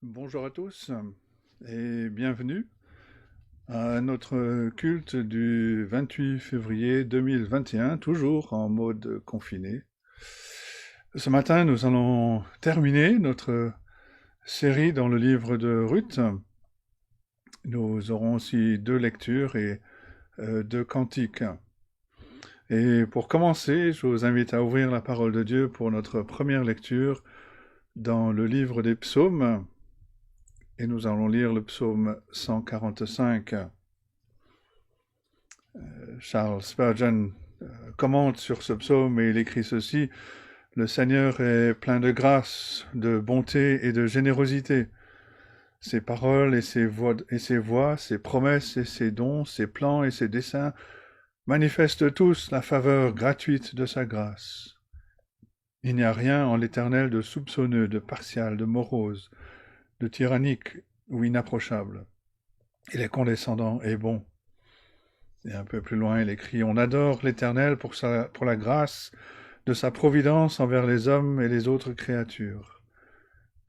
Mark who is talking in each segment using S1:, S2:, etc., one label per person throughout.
S1: Bonjour à tous et bienvenue à notre culte du 28 février 2021, toujours en mode confiné. Ce matin, nous allons terminer notre série dans le livre de Ruth. Nous aurons aussi deux lectures et deux cantiques. Et pour commencer, je vous invite à ouvrir la parole de Dieu pour notre première lecture dans le livre des psaumes. Et nous allons lire le psaume 145. Charles Spurgeon commente sur ce psaume et il écrit ceci: « Le Seigneur est plein de grâce, de bonté et de générosité. Ses paroles et ses voix, ses promesses et ses dons, ses plans et ses desseins manifestent tous la faveur gratuite de sa grâce. Il n'y a rien en l'Éternel de soupçonneux, de partial, de morose, de tyrannique ou inapprochable. Il est condescendant et bon. » Et un peu plus loin, il écrit: « On adore l'Éternel pour la grâce de sa providence envers les hommes et les autres créatures. »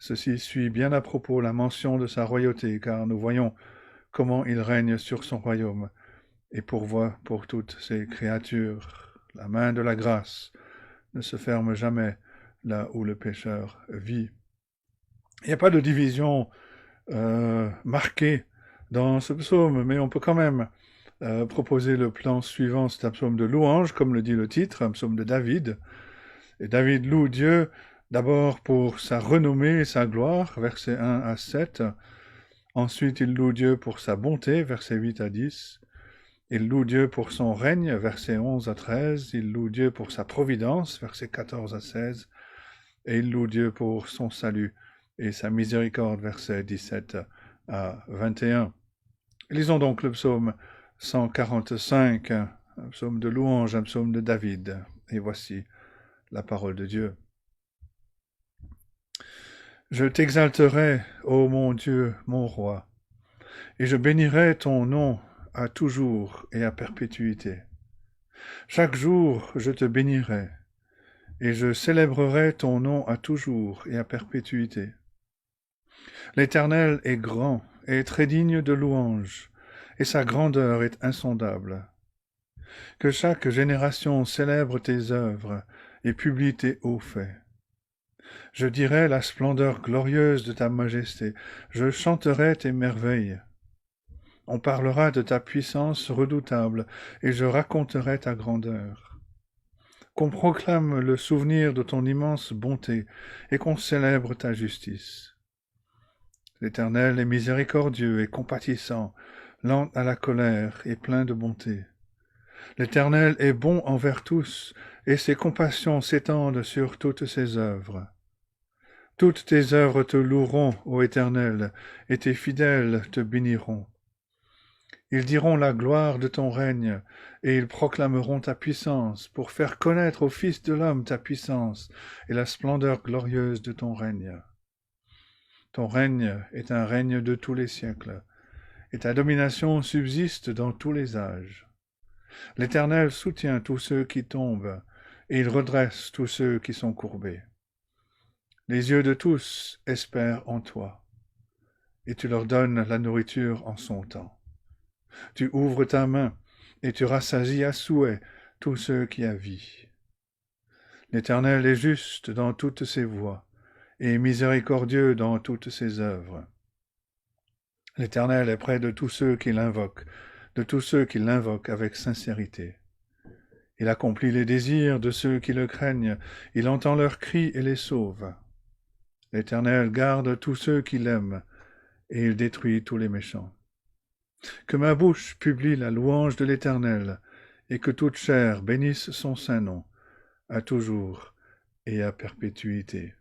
S1: Ceci suit bien à propos la mention de sa royauté, car nous voyons comment il règne sur son royaume et pourvoit pour toutes ses créatures. La main de la grâce ne se ferme jamais là où le pécheur vit. Il n'y a pas de division marquée dans ce psaume, mais on peut quand même proposer le plan suivant. C'est un psaume de louange, comme le dit le titre, un psaume de David. Et David loue Dieu d'abord pour sa renommée et sa gloire, versets 1 à 7. Ensuite, il loue Dieu pour sa bonté, versets 8 à 10. Il loue Dieu pour son règne, versets 11 à 13. Il loue Dieu pour sa providence, versets 14 à 16. Et il loue Dieu pour son salut et sa miséricorde, versets 17 à 21. Lisons donc le psaume 145, un psaume de louange, un psaume de David. Et voici la parole de Dieu. Je t'exalterai, ô mon Dieu, mon roi, et je bénirai ton nom à toujours et à perpétuité. Chaque jour je te bénirai, et je célébrerai ton nom à toujours et à perpétuité. L'Éternel est grand et très digne de louange, et sa grandeur est insondable. Que chaque génération célèbre tes œuvres et publie tes hauts faits. Je dirai la splendeur glorieuse de ta majesté, je chanterai tes merveilles. On parlera de ta puissance redoutable, et je raconterai ta grandeur. Qu'on proclame le souvenir de ton immense bonté, et qu'on célèbre ta justice. L'Éternel est miséricordieux et compatissant, lent à la colère et plein de bonté. L'Éternel est bon envers tous, et ses compassions s'étendent sur toutes ses œuvres. Toutes tes œuvres te loueront, ô Éternel, et tes fidèles te béniront. Ils diront la gloire de ton règne, et ils proclameront ta puissance, pour faire connaître au Fils de l'homme ta puissance et la splendeur glorieuse de ton règne. Ton règne est un règne de tous les siècles, et ta domination subsiste dans tous les âges. L'Éternel soutient tous ceux qui tombent, et il redresse tous ceux qui sont courbés. Les yeux de tous espèrent en toi, et tu leur donnes la nourriture en son temps. Tu ouvres ta main, et tu rassasies à souhait tous ceux qui a vie. L'Éternel est juste dans toutes ses voies, et miséricordieux dans toutes ses œuvres. L'Éternel est près de tous ceux qui l'invoquent, avec sincérité. Il accomplit les désirs de ceux qui le craignent, il entend leurs cris et les sauve. L'Éternel garde tous ceux qui l'aiment, et il détruit tous les méchants. Que ma bouche publie la louange de l'Éternel, et que toute chair bénisse son saint nom, à toujours et à perpétuité.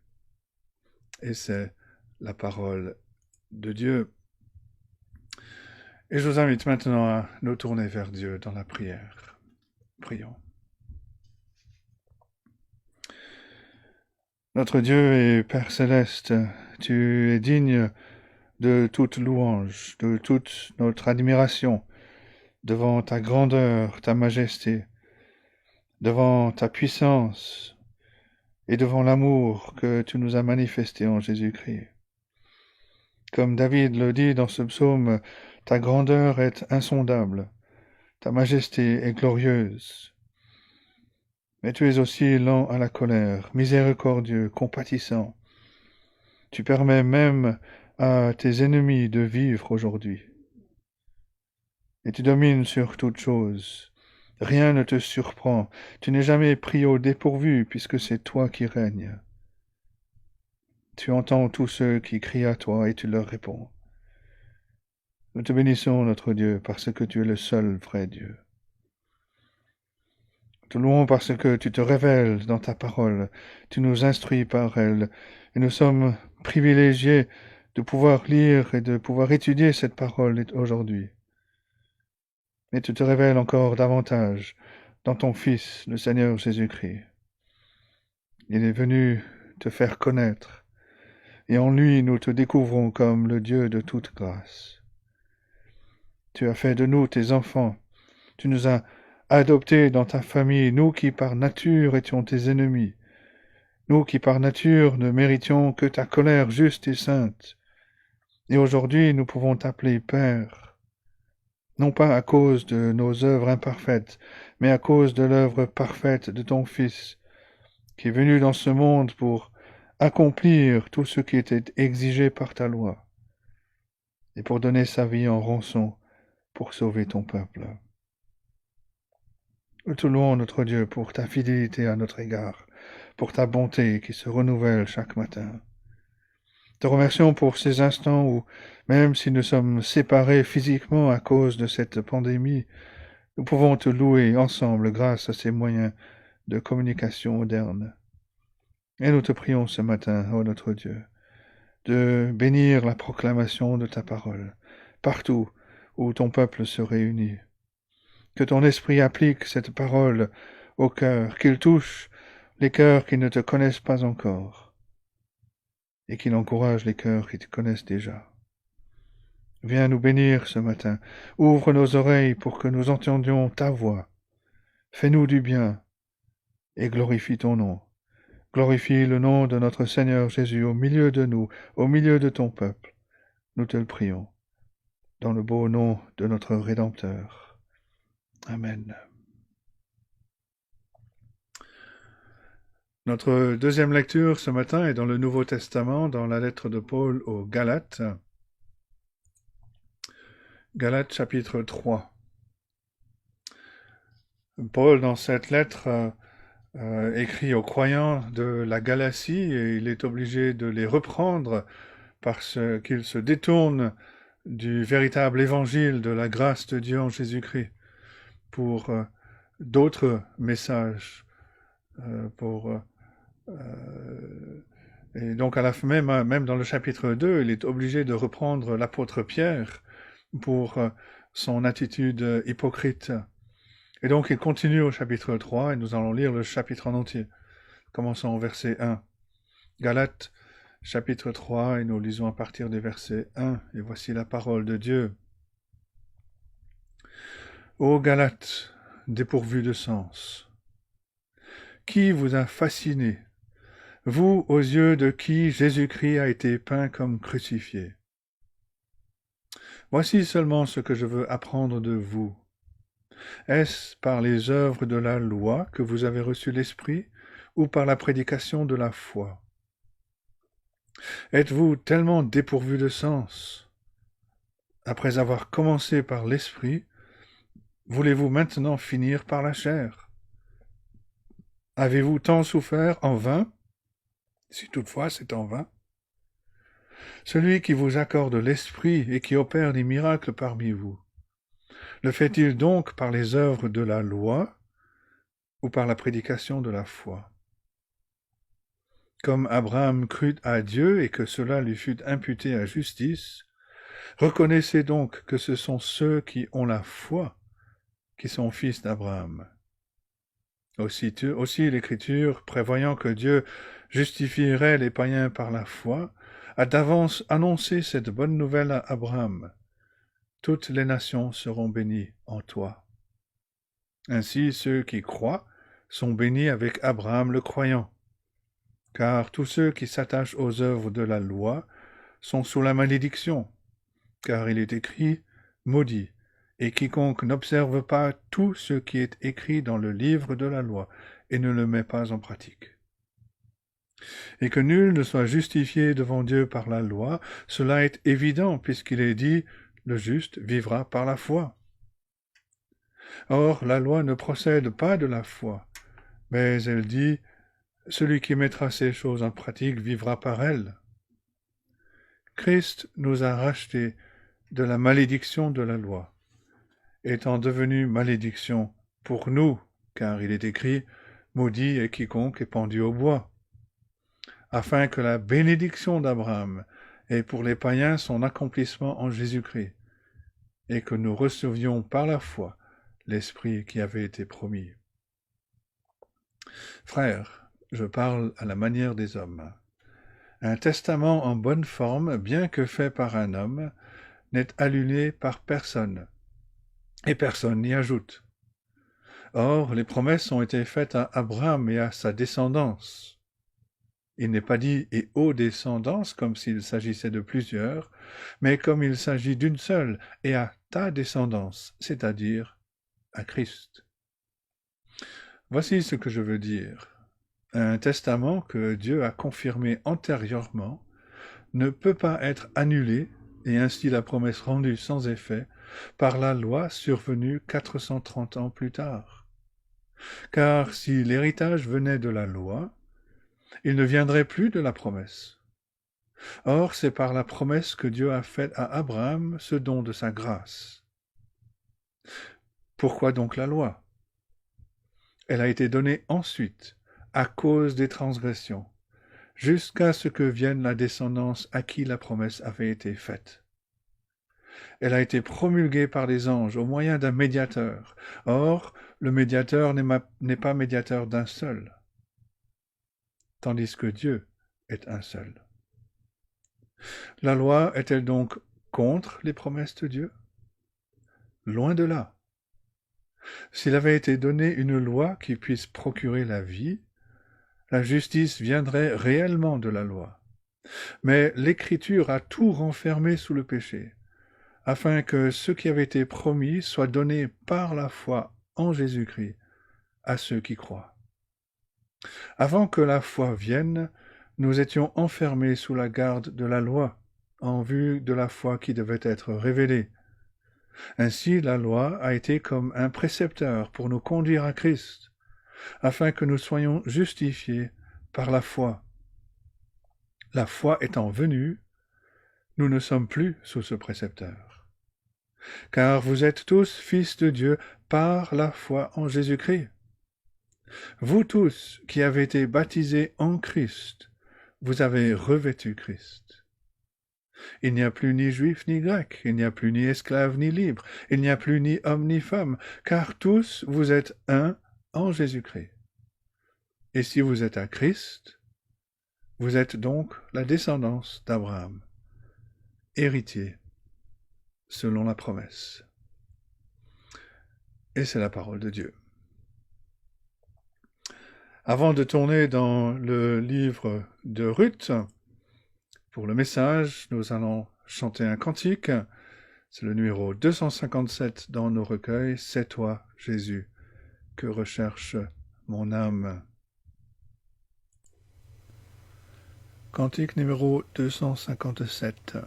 S1: Et c'est la parole de Dieu. Et je vous invite maintenant à nous tourner vers Dieu dans la prière. Prions. Notre Dieu et Père céleste, tu es digne de toute louange, de toute notre admiration devant ta grandeur, ta majesté, devant ta puissance et devant l'amour que tu nous as manifesté en Jésus-Christ. Comme David le dit dans ce psaume, ta grandeur est insondable, ta majesté est glorieuse. Mais tu es aussi lent à la colère, miséricordieux, compatissant. Tu permets même à tes ennemis de vivre aujourd'hui. Et tu domines sur toute chose. Rien ne te surprend. Tu n'es jamais pris au dépourvu, puisque c'est toi qui règnes. Tu entends tous ceux qui crient à toi et tu leur réponds. Nous te bénissons, notre Dieu, parce que tu es le seul vrai Dieu. Nous te louons parce que tu te révèles dans ta parole, tu nous instruis par elle, et nous sommes privilégiés de pouvoir lire et de pouvoir étudier cette parole aujourd'hui. Et tu te révèles encore davantage dans ton Fils, le Seigneur Jésus-Christ. Il est venu te faire connaître, et en lui nous te découvrons comme le Dieu de toute grâce. Tu as fait de nous tes enfants, tu nous as adoptés dans ta famille, nous qui par nature étions tes ennemis, nous qui par nature ne méritions que ta colère juste et sainte. Et aujourd'hui nous pouvons t'appeler Père, non pas à cause de nos œuvres imparfaites, mais à cause de l'œuvre parfaite de ton Fils, qui est venu dans ce monde pour accomplir tout ce qui était exigé par ta loi, et pour donner sa vie en rançon pour sauver ton peuple. Nous te louons, notre Dieu, pour ta fidélité à notre égard, pour ta bonté qui se renouvelle chaque matin. Te remercions pour ces instants où, même si nous sommes séparés physiquement à cause de cette pandémie, nous pouvons te louer ensemble grâce à ces moyens de communication modernes. Et nous te prions ce matin, ô notre Dieu, de bénir la proclamation de ta parole, partout où ton peuple se réunit. Que ton esprit applique cette parole au cœur, qu'il touche les cœurs qui ne te connaissent pas encore, et qu'il encourage les cœurs qui te connaissent déjà. Viens nous bénir ce matin, ouvre nos oreilles pour que nous entendions ta voix. Fais-nous du bien, et glorifie ton nom. Glorifie le nom de notre Seigneur Jésus au milieu de nous, au milieu de ton peuple. Nous te le prions, dans le beau nom de notre Rédempteur. Amen. Notre deuxième lecture ce matin est dans le Nouveau Testament, dans la lettre de Paul aux Galates. Galates chapitre 3. Paul, dans cette lettre, écrit aux croyants de la Galatie, et il est obligé de les reprendre parce qu'ils se détournent du véritable évangile de la grâce de Dieu en Jésus-Christ pour d'autres messages, et donc à la fin, même dans le chapitre 2, il est obligé de reprendre l'apôtre Pierre pour son attitude hypocrite. Et donc il continue au chapitre 3, et nous allons lire le chapitre en entier. Commençons au verset 1. Galates, chapitre 3, et nous lisons à partir du verset 1, et voici la parole de Dieu. Ô Galates, dépourvus de sens, qui vous a fasciné, vous aux yeux de qui Jésus-Christ a été peint comme crucifié? Voici seulement ce que je veux apprendre de vous. Est-ce par les œuvres de la loi que vous avez reçu l'Esprit, ou par la prédication de la foi? Êtes-vous tellement dépourvus de sens? Après avoir commencé par l'Esprit, voulez-vous maintenant finir par la chair? Avez-vous tant souffert en vain? Si toutefois c'est en vain. Celui qui vous accorde l'Esprit et qui opère des miracles parmi vous, le fait-il donc par les œuvres de la loi ou par la prédication de la foi? Comme Abraham crut à Dieu et que cela lui fut imputé à justice, reconnaissez donc que ce sont ceux qui ont la foi qui sont fils d'Abraham. Aussi l'Écriture, prévoyant que Dieu justifierait les païens par la foi, a d'avance annoncé cette bonne nouvelle à Abraham. Toutes les nations seront bénies en toi. Ainsi, ceux qui croient sont bénis avec Abraham le croyant. Car tous ceux qui s'attachent aux œuvres de la loi sont sous la malédiction, car il est écrit « Maudit, et quiconque n'observe pas tout ce qui est écrit dans le livre de la loi et ne le met pas en pratique. » Et que nul ne soit justifié devant Dieu par la loi, cela est évident, puisqu'il est dit « Le juste vivra par la foi ». Or, la loi ne procède pas de la foi, mais elle dit « Celui qui mettra ces choses en pratique vivra par elles ». Christ nous a rachetés de la malédiction de la loi, étant devenu malédiction pour nous, car il est écrit « Maudit est quiconque est pendu au bois », afin que la bénédiction d'Abraham ait pour les païens son accomplissement en Jésus-Christ, et que nous recevions par la foi l'Esprit qui avait été promis. Frères, je parle à la manière des hommes. Un testament en bonne forme, bien que fait par un homme, n'est annulé par personne, et personne n'y ajoute. Or, les promesses ont été faites à Abraham et à sa descendance. Il n'est pas dit « et aux descendances » comme s'il s'agissait de plusieurs, mais comme il s'agit d'une seule, et à ta descendance, c'est-à-dire à Christ. Voici ce que je veux dire. Un testament que Dieu a confirmé antérieurement ne peut pas être annulé, et ainsi la promesse rendue sans effet, par la loi survenue 430 ans plus tard. Car si l'héritage venait de la loi, il ne viendrait plus de la promesse. Or, c'est par la promesse que Dieu a faite à Abraham ce don de sa grâce. Pourquoi donc la loi? Elle a été donnée ensuite, à cause des transgressions, jusqu'à ce que vienne la descendance à qui la promesse avait été faite. Elle a été promulguée par les anges au moyen d'un médiateur. Or, le médiateur n'est pas médiateur d'un seul, tandis que Dieu est un seul. La loi est-elle donc contre les promesses de Dieu? Loin de là. S'il avait été donné une loi qui puisse procurer la vie, la justice viendrait réellement de la loi. Mais l'Écriture a tout renfermé sous le péché, afin que ce qui avait été promis soit donné par la foi en Jésus-Christ à ceux qui croient. Avant que la foi vienne, nous étions enfermés sous la garde de la loi, en vue de la foi qui devait être révélée. Ainsi, la loi a été comme un précepteur pour nous conduire à Christ, afin que nous soyons justifiés par la foi. La foi étant venue, nous ne sommes plus sous ce précepteur. Car vous êtes tous fils de Dieu par la foi en Jésus-Christ. Vous tous qui avez été baptisés en Christ, vous avez revêtu Christ. Il n'y a plus ni juif ni grec, il n'y a plus ni esclave ni libre, il n'y a plus ni homme ni femme, car tous vous êtes un en Jésus-Christ. Et si vous êtes à Christ, vous êtes donc la descendance d'Abraham, héritier selon la promesse. Et c'est la parole de Dieu. Avant de tourner dans le livre de Ruth, pour le message, nous allons chanter un cantique. C'est le numéro 257 dans nos recueils. C'est toi, Jésus, que recherche mon âme. Cantique numéro 257.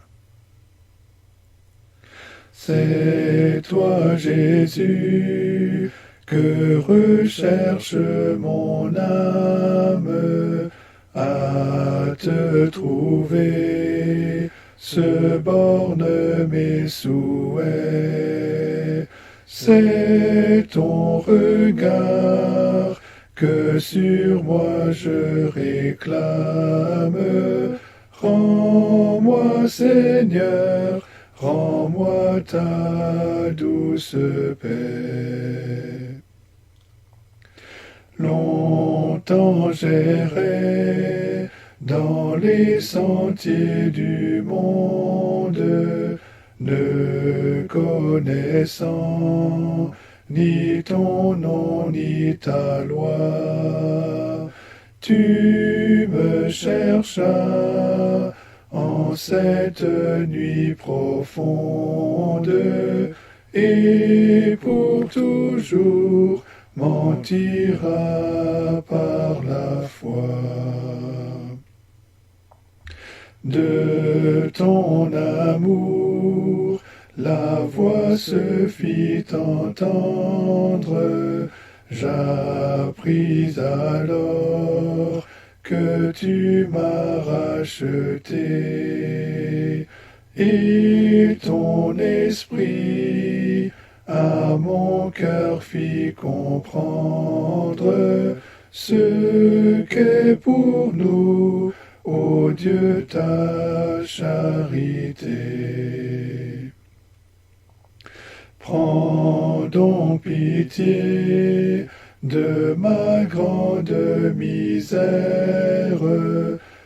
S1: C'est toi, Jésus, que recherche mon âme, à te trouver se bornent mes souhaits. C'est ton regard que sur moi je réclame. Rends-moi, Seigneur, rends-moi ta douce paix. Longtemps j'errais dans les sentiers du monde, ne connaissant ni ton nom ni ta loi. Tu me cherchas en cette nuit profonde, et pour toujours mentira par la foi. De ton amour, la voix se fit entendre. J'appris alors que tu m'as racheté, et ton esprit à mon cœur fit comprendre ce qu'est pour nous, ô Dieu, ta charité. Prends donc pitié de ma grande misère,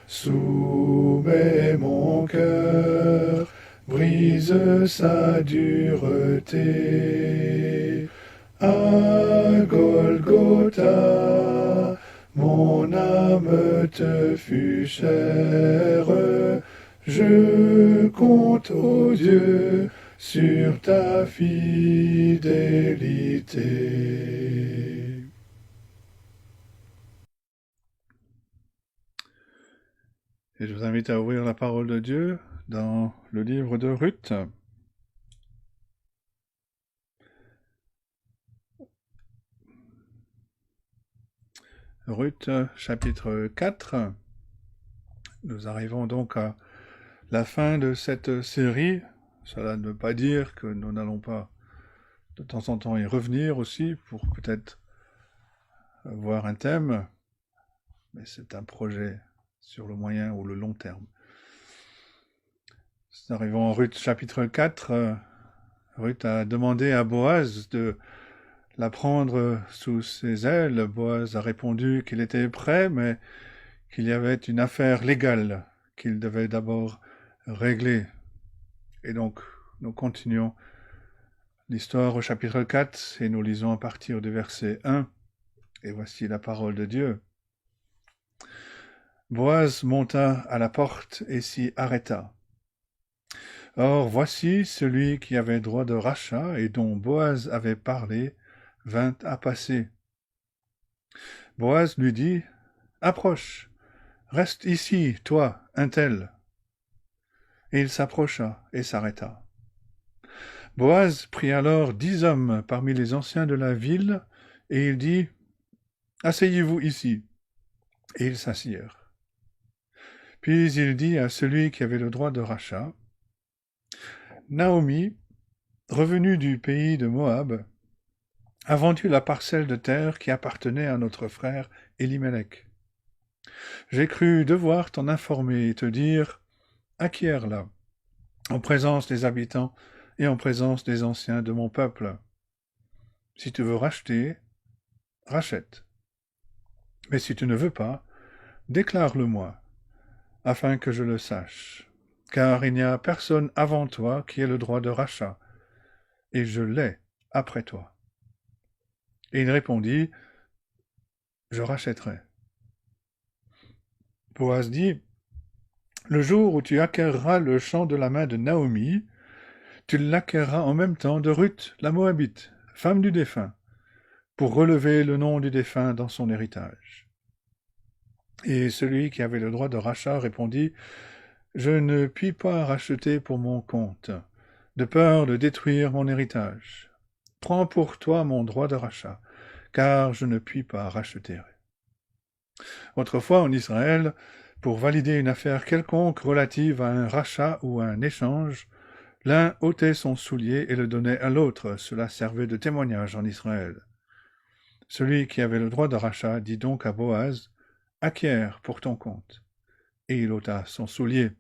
S1: soumets mon cœur, brise sa dureté. À Golgotha, mon âme te fut chère, je compte, ô Dieu, sur ta fidélité. Et je vous invite à ouvrir la parole de Dieu dans le livre de Ruth. Ruth, chapitre 4. Nous arrivons donc à la fin de cette série. Cela ne veut pas dire que nous n'allons pas de temps en temps y revenir aussi pour peut-être voir un thème, mais c'est un projet sur le moyen ou le long terme. Nous arrivons en Ruth chapitre 4. Ruth a demandé à Boaz de la prendre sous ses ailes. Boaz a répondu qu'il était prêt, mais qu'il y avait une affaire légale qu'il devait d'abord régler. Et donc, nous continuons l'histoire au chapitre 4 et nous lisons à partir du verset 1. Et voici la parole de Dieu. Boaz monta à la porte et s'y arrêta. Or voici celui qui avait droit de rachat et dont Boaz avait parlé vint à passer. Boaz lui dit, « Approche, reste ici, toi, un tel. » Et il s'approcha et s'arrêta. Boaz prit alors 10 hommes parmi les anciens de la ville, et il dit, « Asseyez-vous ici. » Et ils s'assirent. Puis il dit à celui qui avait le droit de rachat, « Naomi, revenue du pays de Moab, a vendu la parcelle de terre qui appartenait à notre frère Elimelech. J'ai cru devoir t'en informer et te dire, acquiers-la, en présence des habitants et en présence des anciens de mon peuple. Si tu veux racheter, rachète. Mais si tu ne veux pas, déclare-le-moi, afin que je le sache, car il n'y a personne avant toi qui ait le droit de rachat, et je l'ai après toi. Et il répondit, je rachèterai. Boaz dit, le jour où tu acquerras le champ de la main de Naomi, tu l'acquerras en même temps de Ruth, la Moabite, femme du défunt, pour relever le nom du défunt dans son héritage. Et celui qui avait le droit de rachat répondit, je ne puis pas racheter pour mon compte, de peur de détruire mon héritage. Prends pour toi mon droit de rachat, car je ne puis pas racheter. Autrefois, en Israël, pour valider une affaire quelconque relative à un rachat ou à un échange, l'un ôtait son soulier et le donnait à l'autre. Cela servait de témoignage en Israël. Celui qui avait le droit de rachat dit donc à Boaz, « Acquiers pour ton compte. » Et il ôta son soulier.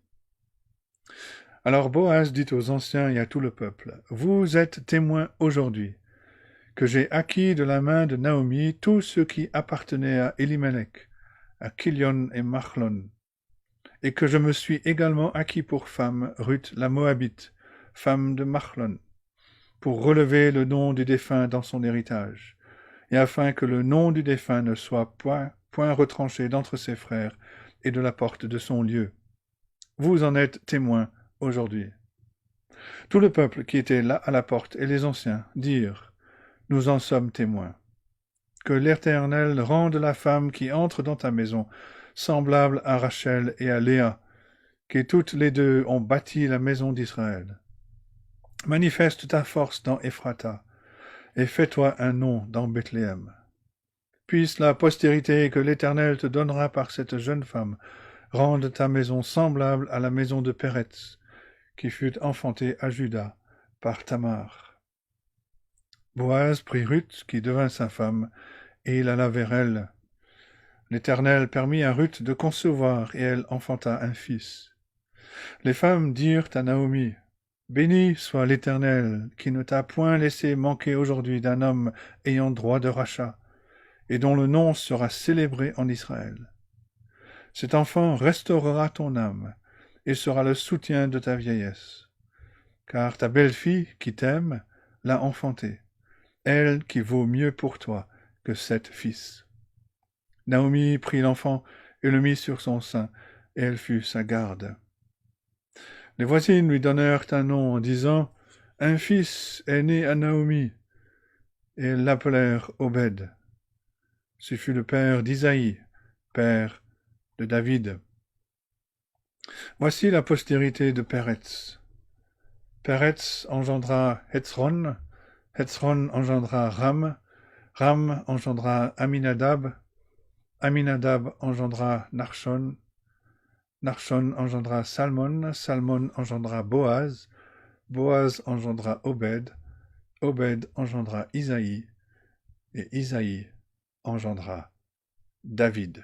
S1: Alors Boaz dit aux anciens et à tout le peuple, « Vous êtes témoins aujourd'hui que j'ai acquis de la main de Naomi tout ce qui appartenait à Elimelech, à Kilion et Machlon, et que je me suis également acquis pour femme Ruth la Moabite, femme de Machlon, pour relever le nom du défunt dans son héritage, et afin que le nom du défunt ne soit point retranché d'entre ses frères et de la porte de son lieu. Vous en êtes témoins aujourd'hui. Tout le peuple qui était là à la porte et les anciens dirent, nous en sommes témoins. Que l'Éternel rende la femme qui entre dans ta maison semblable à Rachel et à Léa, qui toutes les deux ont bâti la maison d'Israël. Manifeste ta force dans Ephrata, et fais-toi un nom dans Bethléem. Puisse la postérité que l'Éternel te donnera par cette jeune femme rende ta maison semblable à la maison de Péretz, qui fut enfantée à Juda par Tamar. Boaz prit Ruth, qui devint sa femme, et il alla vers elle. L'Éternel permit à Ruth de concevoir, et elle enfanta un fils. Les femmes dirent à Naomi, « Béni soit l'Éternel, qui ne t'a point laissé manquer aujourd'hui d'un homme ayant droit de rachat, et dont le nom sera célébré en Israël. Cet enfant restaurera ton âme, et sera le soutien de ta vieillesse. Car ta belle-fille, qui t'aime, l'a enfanté, elle qui vaut mieux pour toi que 7 fils. » Naomi prit l'enfant et le mit sur son sein, et elle fut sa garde. Les voisines lui donnèrent un nom en disant, « Un fils est né à Naomi, et elles l'appelèrent Obed. Ce fut le père d'Isaïe, père de David. Voici la postérité de Péretz. Péretz engendra Hetzron, Hetzron engendra Ram, Ram engendra Aminadab, Aminadab engendra Nachshon, Nachshon engendra Salmon, Salmon engendra Boaz, Boaz engendra Obed, Obed engendra Isaïe, et Isaïe engendra David.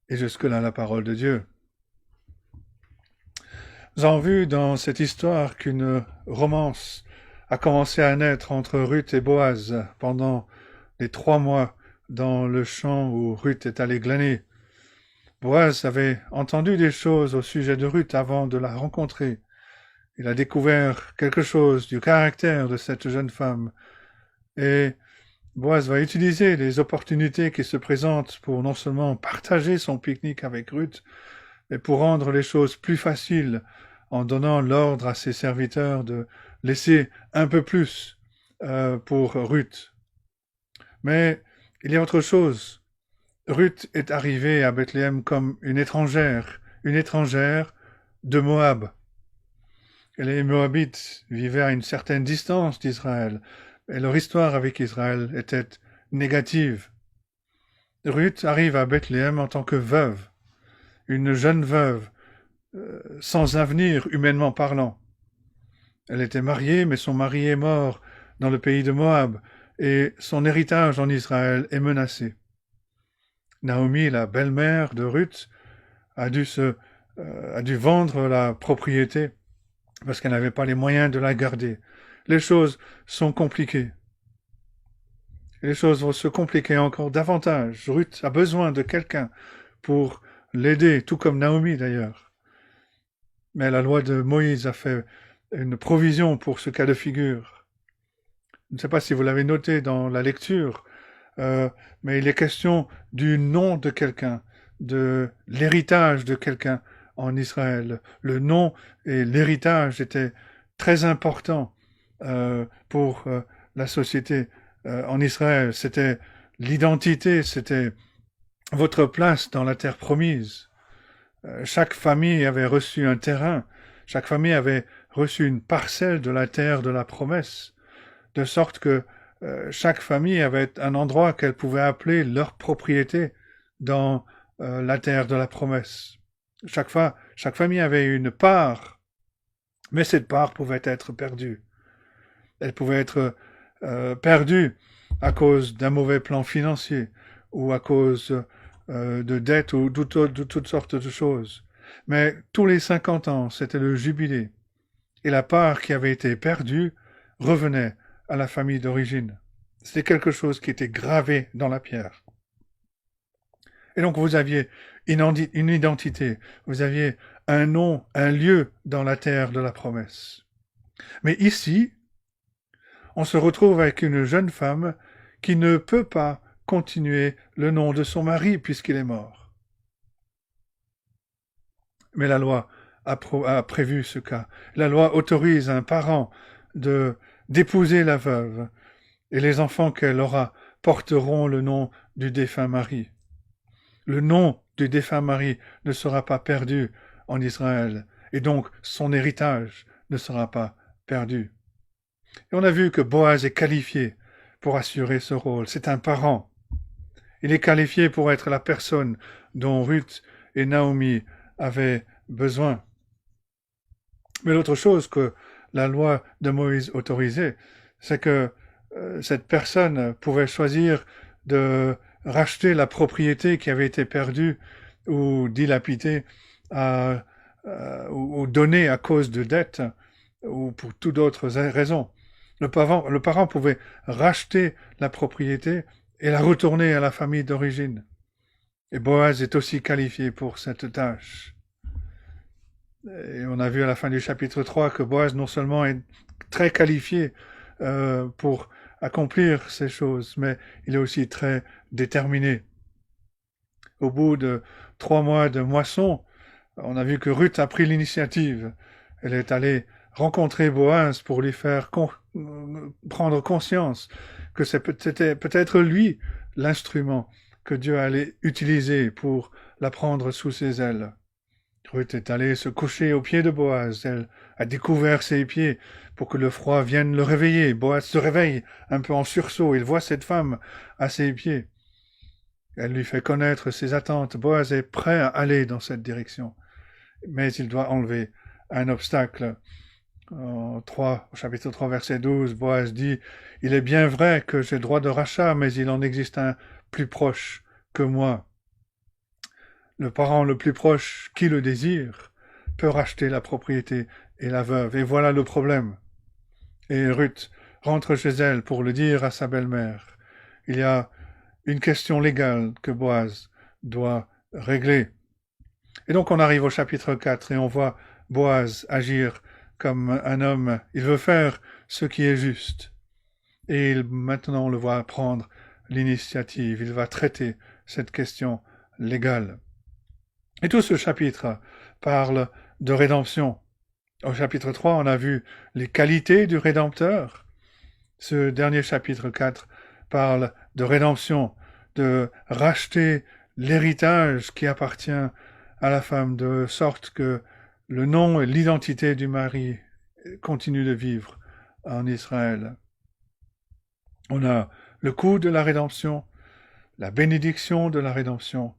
S1: Et jusque-là la parole de Dieu. Nous avons vu dans cette histoire qu'une romance a commencé à naître entre Ruth et Boaz pendant les 3 mois dans le champ où Ruth est allée glaner. Boaz avait entendu des choses au sujet de Ruth avant de la rencontrer. Il a découvert quelque chose du caractère de cette jeune femme. Et Boaz va utiliser les opportunités qui se présentent pour non seulement partager son pique-nique avec Ruth, mais pour rendre les choses plus faciles en donnant l'ordre à ses serviteurs de laisser un peu plus pour Ruth. Mais il y a autre chose. Ruth est arrivée à Bethléem comme une étrangère de Moab. Et les Moabites vivaient à une certaine distance d'Israël, et leur histoire avec Israël était négative. Ruth arrive à Bethléem en tant que veuve, une jeune veuve, sans avenir humainement parlant. Elle était mariée, mais son mari est mort dans le pays de Moab, et son héritage en Israël est menacé. Naomi, la belle-mère de Ruth, a dû vendre la propriété parce qu'elle n'avait pas les moyens de la garder. Les choses sont compliquées. Les choses vont se compliquer encore davantage. Ruth a besoin de quelqu'un pour l'aider, tout comme Naomi d'ailleurs. Mais la loi de Moïse a fait une provision pour ce cas de figure. Je ne sais pas si vous l'avez noté dans la lecture, mais il est question du nom de quelqu'un, de l'héritage de quelqu'un en Israël. Le nom et l'héritage étaient très importants pour la société en Israël. C'était l'identité, c'était votre place dans la terre promise. Chaque famille avait reçu un terrain, chaque famille avait reçu une parcelle de la terre de la promesse, de sorte que chaque famille avait un endroit qu'elle pouvait appeler leur propriété dans la terre de la promesse. Chaque famille avait une part, mais cette part pouvait être perdue. Elle pouvait être perdue à cause d'un mauvais plan financier ou à cause de dettes ou de toutes sortes de choses. Mais tous les 50 ans, c'était le jubilé. Et la part qui avait été perdue revenait à la famille d'origine. C'était quelque chose qui était gravé dans la pierre. Et donc vous aviez une identité, vous aviez un nom, un lieu dans la terre de la promesse. Mais ici, on se retrouve avec une jeune femme qui ne peut pas continuer le nom de son mari puisqu'il est mort. Mais la loi a prévu ce cas. La loi autorise un parent d'épouser la veuve, et les enfants qu'elle aura porteront le nom du défunt mari. Le nom du défunt mari ne sera pas perdu en Israël, et donc son héritage ne sera pas perdu. Et on a vu que Boaz est qualifié pour assurer ce rôle. C'est un parent. Il est qualifié pour être la personne dont Ruth et Naomi avaient besoin. Mais l'autre chose que la loi de Moïse autorisait, c'est que cette personne pouvait choisir de racheter la propriété qui avait été perdue ou dilapidée ou donnée à cause de dettes ou pour toute autre raison. Le parent pouvait racheter la propriété et la retourner à la famille d'origine. Et Boaz est aussi qualifié pour cette tâche. Et on a vu à la fin du chapitre 3 que Boaz non seulement est très qualifié pour accomplir ces choses, mais il est aussi très déterminé. Au bout de 3 mois de moisson, on a vu que Ruth a pris l'initiative. Elle est allée rencontrer Boaz pour lui faire prendre conscience que c'était peut-être lui l'instrument que Dieu allait utiliser pour la prendre sous ses ailes. Ruth est allée se coucher aux pieds de Boaz. Elle a découvert ses pieds pour que le froid vienne le réveiller. Boaz se réveille un peu en sursaut. Il voit cette femme à ses pieds. Elle lui fait connaître ses attentes. Boaz est prêt à aller dans cette direction. Mais il doit enlever un obstacle. Au chapitre 3, verset 12, Boaz dit « Il est bien vrai que j'ai droit de rachat, mais il en existe un plus proche que moi. » Le parent le plus proche qui le désire peut racheter la propriété et la veuve. Et voilà le problème. Et Ruth rentre chez elle pour le dire à sa belle-mère. Il y a une question légale que Boaz doit régler. Et donc on arrive au chapitre 4 et on voit Boaz agir comme un homme. Il veut faire ce qui est juste. Et maintenant on le voit prendre l'initiative. Il va traiter cette question légale. Et tout ce chapitre parle de rédemption. Au chapitre 3, on a vu les qualités du Rédempteur. Ce dernier chapitre 4 parle de rédemption, de racheter l'héritage qui appartient à la femme, de sorte que le nom et l'identité du mari continuent de vivre en Israël. On a le coût de la rédemption, la bénédiction de la rédemption,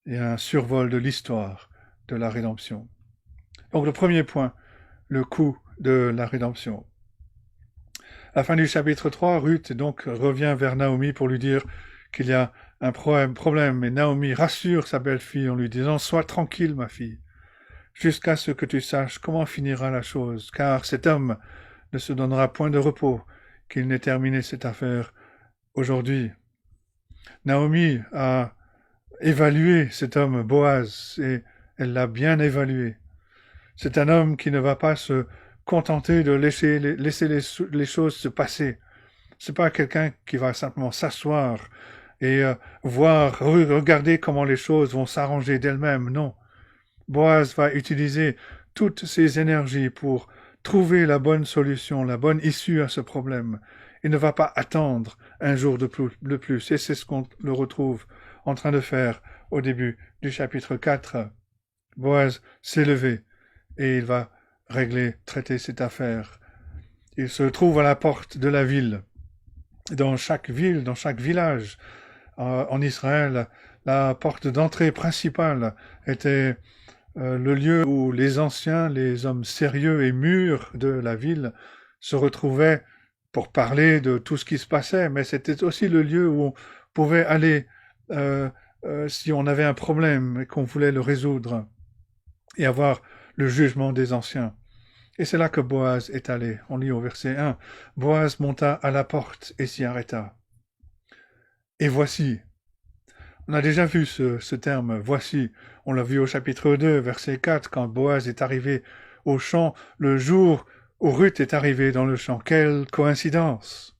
S1: et un survol de l'histoire de la rédemption. Donc le premier point, le coût de la rédemption. À la fin du chapitre 3, Ruth donc revient vers Naomi pour lui dire qu'il y a un problème. Et Naomi rassure sa belle-fille en lui disant « Sois tranquille, ma fille, jusqu'à ce que tu saches comment finira la chose, car cet homme ne se donnera point de repos qu'il n'ait terminé cette affaire aujourd'hui. » Naomi a évalué cet homme Boaz et elle l'a bien évalué. C'est un homme qui ne va pas se contenter de laisser les choses se passer. C'est pas quelqu'un qui va simplement s'asseoir et regarder comment les choses vont s'arranger d'elles-mêmes. Non. Boaz va utiliser toutes ses énergies pour trouver la bonne solution, la bonne issue à ce problème. Il ne va pas attendre un jour de plus. Et c'est ce qu'on le retrouve en train de faire au début du chapitre 4. Boaz s'est levé et il va traiter cette affaire. Il se trouve à la porte de la ville. Dans chaque ville, dans chaque village en Israël, la porte d'entrée principale était le lieu où les anciens, les hommes sérieux et mûrs de la ville se retrouvaient pour parler de tout ce qui se passait, mais c'était aussi le lieu où on pouvait aller si on avait un problème et qu'on voulait le résoudre et avoir le jugement des anciens. Et c'est là que Boaz est allé. On lit au verset 1. Boaz monta à la porte et s'y arrêta. Et voici. On a déjà vu ce terme, voici. On l'a vu au chapitre 2, verset 4, quand Boaz est arrivé au champ, le jour où Ruth est arrivée dans le champ. Quelle coïncidence!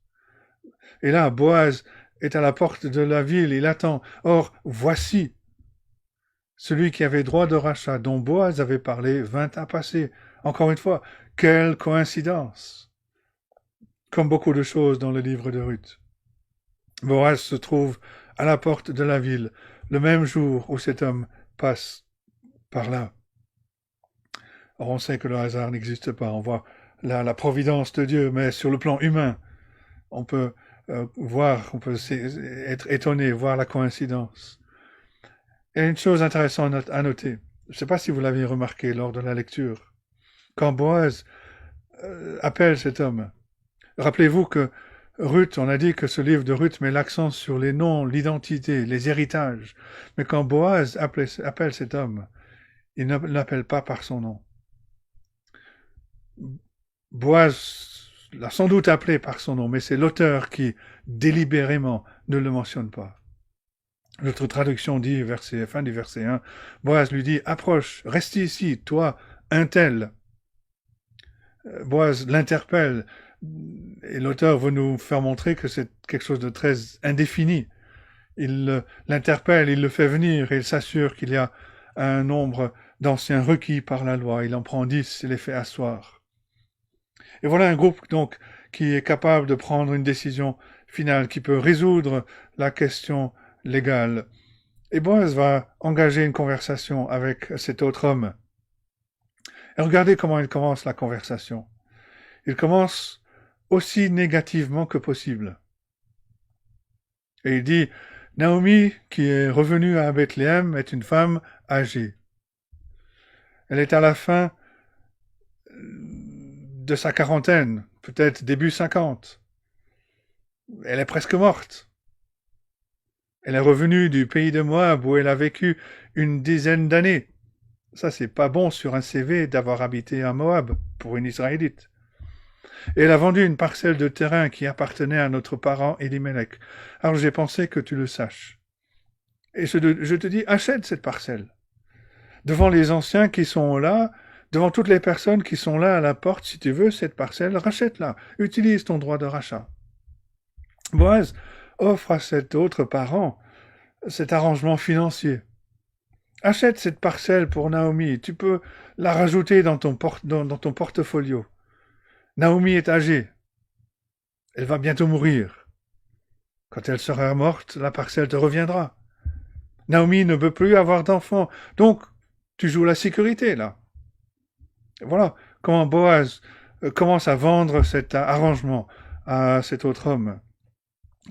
S1: Et là, Boaz est à la porte de la ville, il attend. Or, voici. Celui qui avait droit de rachat, dont Boaz avait parlé, vint à passer. Encore une fois, quelle coïncidence! Comme beaucoup de choses dans le livre de Ruth. Boaz se trouve à la porte de la ville, le même jour où cet homme passe par là. Or, on sait que le hasard n'existe pas. On voit là la providence de Dieu, mais sur le plan humain, on peut on peut être étonné, voir la coïncidence. Il y a une chose intéressante à noter. Je ne sais pas si vous l'avez remarqué lors de la lecture. Quand Boaz appelle cet homme, rappelez-vous que Ruth, on a dit que ce livre de Ruth met l'accent sur les noms, l'identité, les héritages. Mais quand Boaz appelle cet homme, il ne l'appelle pas par son nom. Boaz l'a sans doute appelé par son nom, mais c'est l'auteur qui, délibérément, ne le mentionne pas. Notre traduction dit, fin du verset 1, Boaz lui dit, approche, reste ici, toi, un tel. Boaz l'interpelle, et l'auteur veut nous faire montrer que c'est quelque chose de très indéfini. Il l'interpelle, il le fait venir, et il s'assure qu'il y a un nombre d'anciens requis par la loi. Il en prend 10 et les fait asseoir. Et voilà un groupe donc qui est capable de prendre une décision finale, qui peut résoudre la question légale. Et Boaz va engager une conversation avec cet autre homme. Et regardez comment il commence la conversation. Il commence aussi négativement que possible. Et il dit, Naomi, qui est revenue à Bethléem, est une femme âgée. Elle est à la fin de sa quarantaine, peut-être début 50. Elle est presque morte. Elle est revenue du pays de Moab où elle a vécu une dizaine d'années. Ça, c'est pas bon sur un CV d'avoir habité à Moab pour une Israélite. Et elle a vendu une parcelle de terrain qui appartenait à notre parent Elimelech. Alors j'ai pensé que tu le saches. Et je te dis, achète cette parcelle. Devant les anciens qui sont là, devant toutes les personnes qui sont là à la porte, si tu veux cette parcelle, rachète-la. Utilise ton droit de rachat. Boaz offre à cet autre parent cet arrangement financier. Achète cette parcelle pour Naomi. Tu peux la rajouter dans ton portfolio. Naomi est âgée. Elle va bientôt mourir. Quand elle sera morte, la parcelle te reviendra. Naomi ne peut plus avoir d'enfants. Donc, tu joues la sécurité, là. Voilà comment Boaz commence à vendre cet arrangement à cet autre homme.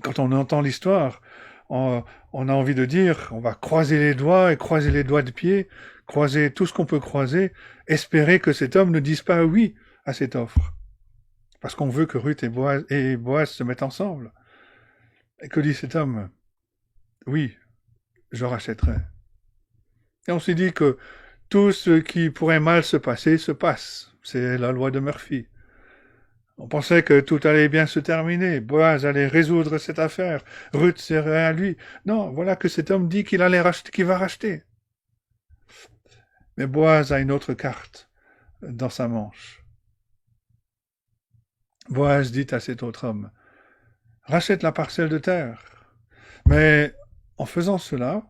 S1: Quand on entend l'histoire, on a envie de dire, on va croiser les doigts et croiser les doigts de pied, croiser tout ce qu'on peut croiser, espérer que cet homme ne dise pas oui à cette offre. Parce qu'on veut que Ruth et Boaz se mettent ensemble. Et que dit cet homme? Oui, je rachèterai. Et on s'est dit que tout ce qui pourrait mal se passer se passe. C'est la loi de Murphy. On pensait que tout allait bien se terminer. Boaz allait résoudre cette affaire. Ruth serait à lui. Non, voilà que cet homme dit qu'il va racheter. Mais Boaz a une autre carte dans sa manche. Boaz dit à cet autre homme, rachète la parcelle de terre. Mais en faisant cela,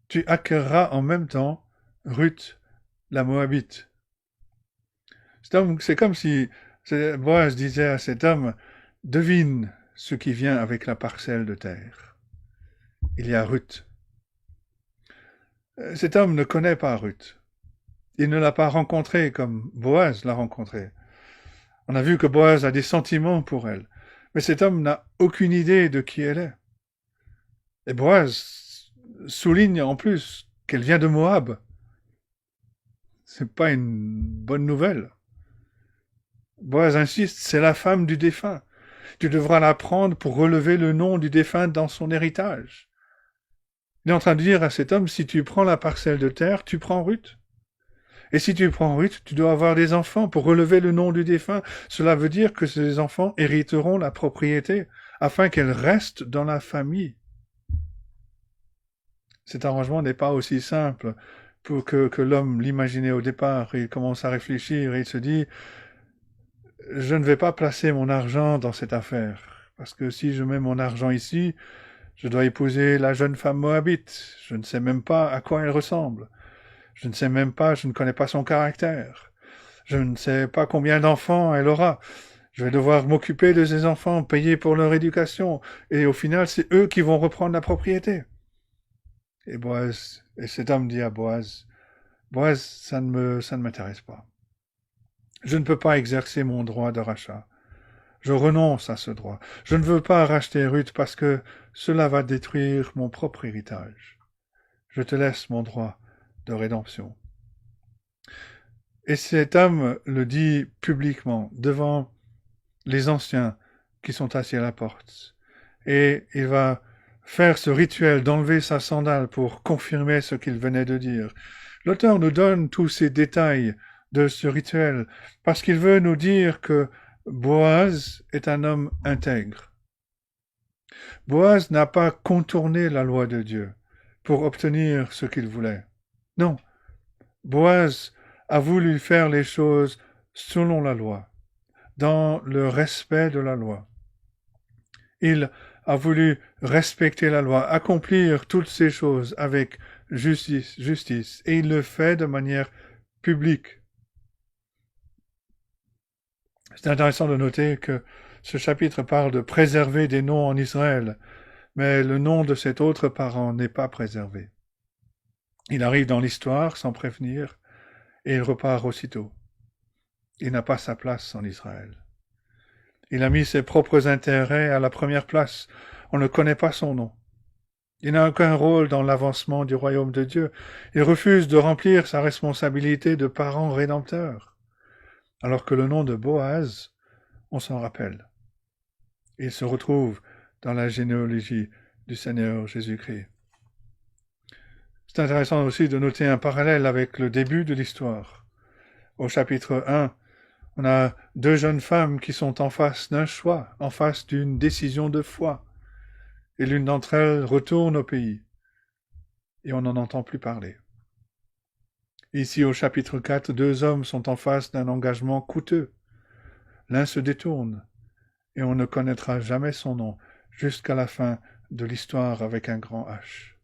S1: tu acquerras en même temps Ruth, la Moabite. C'est comme si Boaz disait à cet homme, devine ce qui vient avec la parcelle de terre. Il y a Ruth. Cet homme ne connaît pas Ruth. Il ne l'a pas rencontrée comme Boaz l'a rencontrée. On a vu que Boaz a des sentiments pour elle. Mais cet homme n'a aucune idée de qui elle est. Et Boaz souligne en plus qu'elle vient de Moab. C'est pas une bonne nouvelle. Boaz insiste, c'est la femme du défunt. Tu devras la prendre pour relever le nom du défunt dans son héritage. Il est en train de dire à cet homme, si tu prends la parcelle de terre, tu prends Ruth. Et si tu prends Ruth, tu dois avoir des enfants pour relever le nom du défunt. Cela veut dire que ces enfants hériteront la propriété afin qu'elle reste dans la famille. Cet arrangement n'est pas aussi simple pour que l'homme l'imaginait au départ. Il commence à réfléchir et il se dit, je ne vais pas placer mon argent dans cette affaire. Parce que si je mets mon argent ici, Je dois épouser la jeune femme moabite. Je ne sais même pas à quoi elle ressemble. Je ne connais pas son caractère. Je ne sais pas combien d'enfants elle aura. Je vais devoir m'occuper de ces enfants, payer pour leur éducation. Et au final, c'est eux qui vont reprendre la propriété. Et cet homme dit à Boaz, Boaz, ça ne m'intéresse pas. Je ne peux pas exercer mon droit de rachat. Je renonce à ce droit. Je ne veux pas racheter Ruth parce que cela va détruire mon propre héritage. Je te laisse mon droit de rédemption. Et cet homme le dit publiquement devant les anciens qui sont assis à la porte. Et il va faire ce rituel d'enlever sa sandale pour confirmer ce qu'il venait de dire. L'auteur nous donne tous ces détails de ce rituel parce qu'il veut nous dire que Boaz est un homme intègre. Boaz n'a pas contourné la loi de Dieu pour obtenir ce qu'il voulait. Non, Boaz a voulu faire les choses selon la loi, dans le respect de la loi. Il a voulu respecter la loi, accomplir toutes ces choses avec justice, et il le fait de manière publique. C'est intéressant de noter que ce chapitre parle de préserver des noms en Israël, mais le nom de cet autre parent n'est pas préservé. Il arrive dans l'histoire sans prévenir, et il repart aussitôt. Il n'a pas sa place en Israël. Il a mis ses propres intérêts à la première place. On ne connaît pas son nom. Il n'a aucun rôle dans l'avancement du royaume de Dieu. Il refuse de remplir sa responsabilité de parent rédempteur. Alors que le nom de Boaz, on s'en rappelle. Il se retrouve dans la généalogie du Seigneur Jésus-Christ. C'est intéressant aussi de noter un parallèle avec le début de l'histoire. Au chapitre 1, on a deux jeunes femmes qui sont en face d'un choix, en face d'une décision de foi. Et l'une d'entre elles retourne au pays. Et on n'en entend plus parler. Ici, au chapitre 4, deux hommes sont en face d'un engagement coûteux. L'un se détourne, et on ne connaîtra jamais son nom jusqu'à la fin de l'histoire avec un grand H.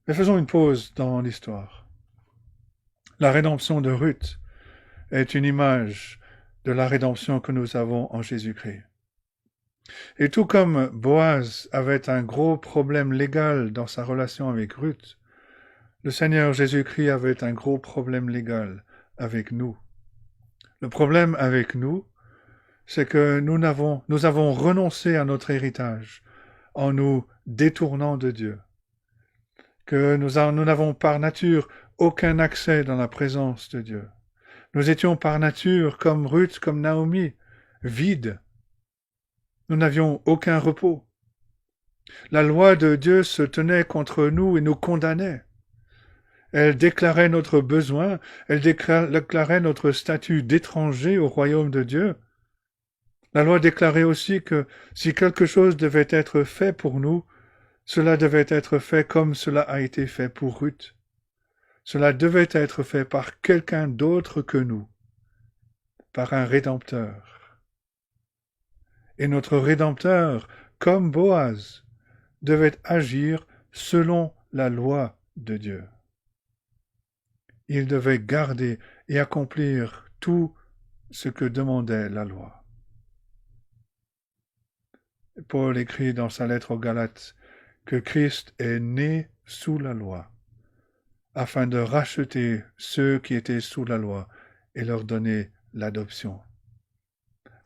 S1: Mais faisons une pause dans l'histoire. La rédemption de Ruth est une image de la rédemption que nous avons en Jésus-Christ. Et tout comme Boaz avait un gros problème légal dans sa relation avec Ruth, le Seigneur Jésus-Christ avait un gros problème légal avec nous. Le problème avec nous, c'est que nous avons renoncé à notre héritage en nous détournant de Dieu. Que nous n'avons par nature aucun accès dans la présence de Dieu. Nous étions par nature, comme Ruth, comme Naomi, vides. Nous n'avions aucun repos. La loi de Dieu se tenait contre nous et nous condamnait. Elle déclarait notre besoin, elle déclarait notre statut d'étranger au royaume de Dieu. La loi déclarait aussi que si quelque chose devait être fait pour nous, cela devait être fait comme cela a été fait pour Ruth. Cela devait être fait par quelqu'un d'autre que nous, par un Rédempteur. Et notre Rédempteur, comme Boaz, devait agir selon la loi de Dieu. Il devait garder et accomplir tout ce que demandait la loi. Paul écrit dans sa lettre aux Galates que Christ est né sous la loi, afin de racheter ceux qui étaient sous la loi et leur donner l'adoption.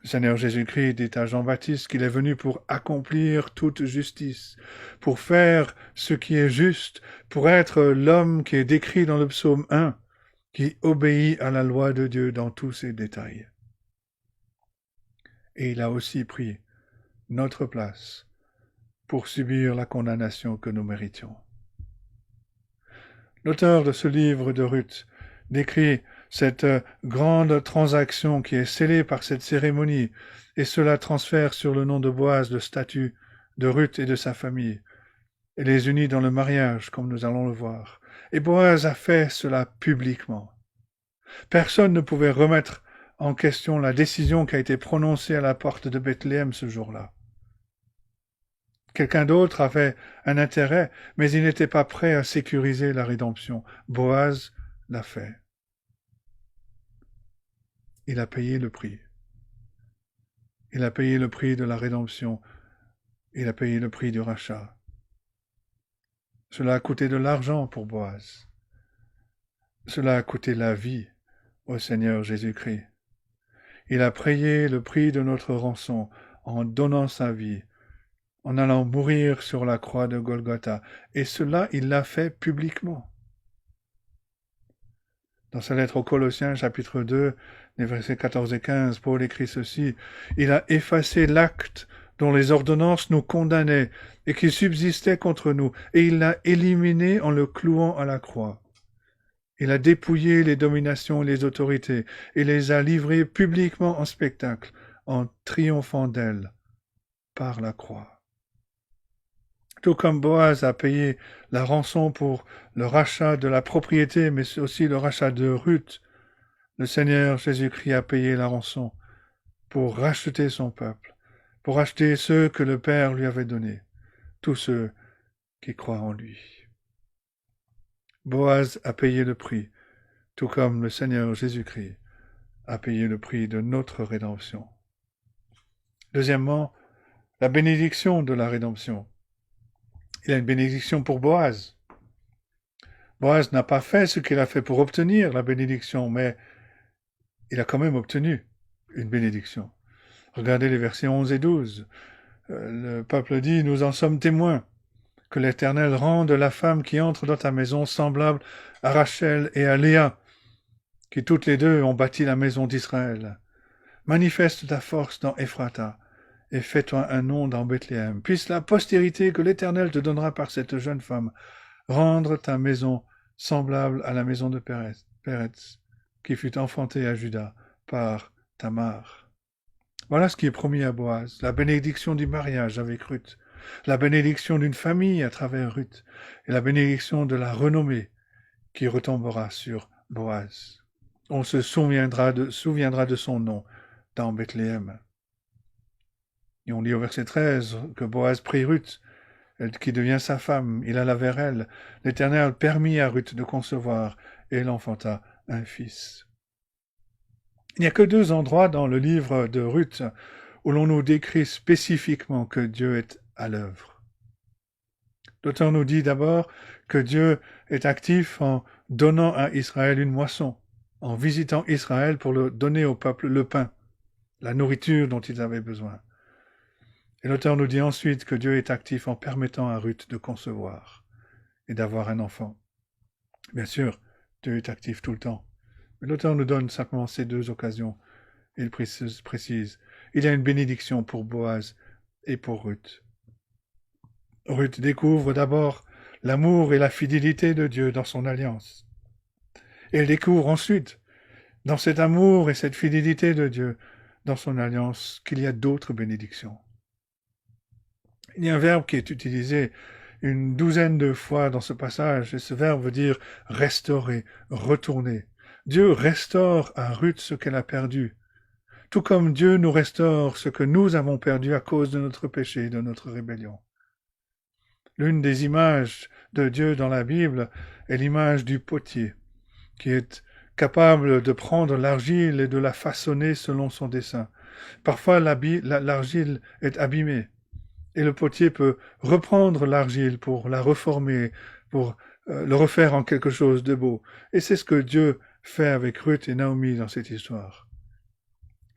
S1: Le Seigneur Jésus-Christ dit à Jean-Baptiste qu'il est venu pour accomplir toute justice, pour faire ce qui est juste, pour être l'homme qui est décrit dans le psaume 1, qui obéit à la loi de Dieu dans tous ses détails. Et il a aussi pris notre place pour subir la condamnation que nous méritions. L'auteur de ce livre de Ruth décrit cette grande transaction qui est scellée par cette cérémonie, et cela transfère sur le nom de Boaz le statut de Ruth et de sa famille, et les unit dans le mariage, comme nous allons le voir. Et Boaz a fait cela publiquement. Personne ne pouvait remettre en question la décision qui a été prononcée à la porte de Bethléem ce jour-là. Quelqu'un d'autre avait un intérêt, mais il n'était pas prêt à sécuriser la rédemption. Boaz l'a fait. Il a payé le prix. Il a payé le prix de la rédemption. Il a payé le prix du rachat. Cela a coûté de l'argent pour Boaz. Cela a coûté la vie au Seigneur Jésus-Christ. Il a payé le prix de notre rançon en donnant sa vie, en allant mourir sur la croix de Golgotha. Et cela, il l'a fait publiquement. Dans sa lettre aux Colossiens, chapitre 2, les versets 14 et 15, Paul écrit ceci: « Il a effacé l'acte dont les ordonnances nous condamnaient et qui subsistait contre nous, et il l'a éliminé en le clouant à la croix. Il a dépouillé les dominations et les autorités, et les a livrées publiquement en spectacle, en triomphant d'elles par la croix. » Tout comme Boaz a payé la rançon pour le rachat de la propriété, mais aussi le rachat de Ruth, le Seigneur Jésus-Christ a payé la rançon pour racheter son peuple, pour racheter ceux que le Père lui avait donnés, tous ceux qui croient en lui. Boaz a payé le prix, tout comme le Seigneur Jésus-Christ a payé le prix de notre rédemption. Deuxièmement, la bénédiction de la rédemption. Il a une bénédiction pour Boaz. Boaz n'a pas fait ce qu'il a fait pour obtenir la bénédiction, mais il a quand même obtenu une bénédiction. Regardez les versets 11 et 12. Le peuple dit: « Nous en sommes témoins, que l'Éternel rende la femme qui entre dans ta maison semblable à Rachel et à Léa, qui toutes les deux ont bâti la maison d'Israël. Manifeste ta force dans Ephrata, et fais-toi un nom dans Bethléem. Puisse la postérité que l'Éternel te donnera par cette jeune femme rendre ta maison semblable à la maison de Péretz, qui fut enfantée à Juda par Tamar. » Voilà ce qui est promis à Boaz, la bénédiction du mariage avec Ruth, la bénédiction d'une famille à travers Ruth, et la bénédiction de la renommée qui retombera sur Boaz. On se souviendra de son nom dans Bethléem. Et on lit au verset 13 que Boaz prit Ruth, qui devient sa femme. Il alla vers elle. L'Éternel permit à Ruth de concevoir, et elle enfanta un fils. Il n'y a que 2 endroits dans le livre de Ruth où l'on nous décrit spécifiquement que Dieu est à l'œuvre. L'auteur nous dit d'abord que Dieu est actif en donnant à Israël une moisson, en visitant Israël pour donner au peuple le pain, la nourriture dont ils avaient besoin. Et l'auteur nous dit ensuite que Dieu est actif en permettant à Ruth de concevoir et d'avoir un enfant. Bien sûr, Dieu est actif tout le temps. Mais l'auteur nous donne simplement ces 2 occasions. Il précise, il y a une bénédiction pour Boaz et pour Ruth. Ruth découvre d'abord l'amour et la fidélité de Dieu dans son alliance. Et elle découvre ensuite, dans cet amour et cette fidélité de Dieu dans son alliance, qu'il y a d'autres bénédictions. Il y a un verbe qui est utilisé une 12aine de fois dans ce passage, et ce verbe veut dire restaurer, retourner. Dieu restaure à Ruth ce qu'elle a perdu, tout comme Dieu nous restaure ce que nous avons perdu à cause de notre péché, de notre rébellion. L'une des images de Dieu dans la Bible est l'image du potier, qui est capable de prendre l'argile et de la façonner selon son dessein. Parfois, l'argile est abîmée, et le potier peut reprendre l'argile pour la reformer, pour le refaire en quelque chose de beau. Et c'est ce que Dieu fait avec Ruth et Naomi dans cette histoire.